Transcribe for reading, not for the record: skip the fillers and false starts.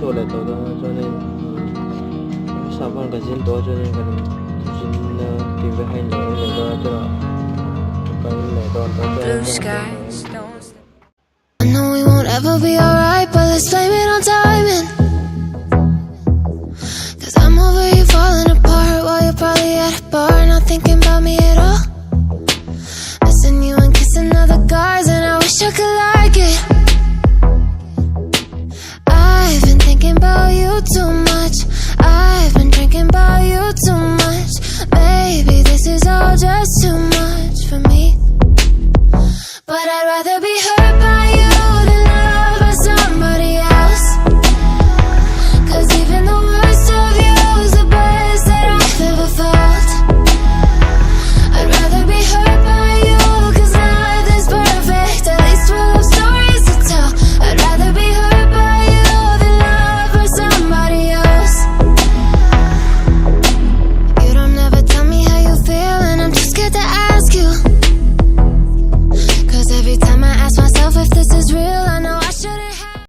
show lại tàu đó cho nên sao mà cái diễn đó cho nên cái diễn tìm về hay lẽ để cho cái lẽ đó cho I know we won't ever be alright, but let's blame it on timing. Cause I'm over here falling apart while you're probably at a bar, not thinking about me at all. Missing you and kissing other guys, and I wish I could lie.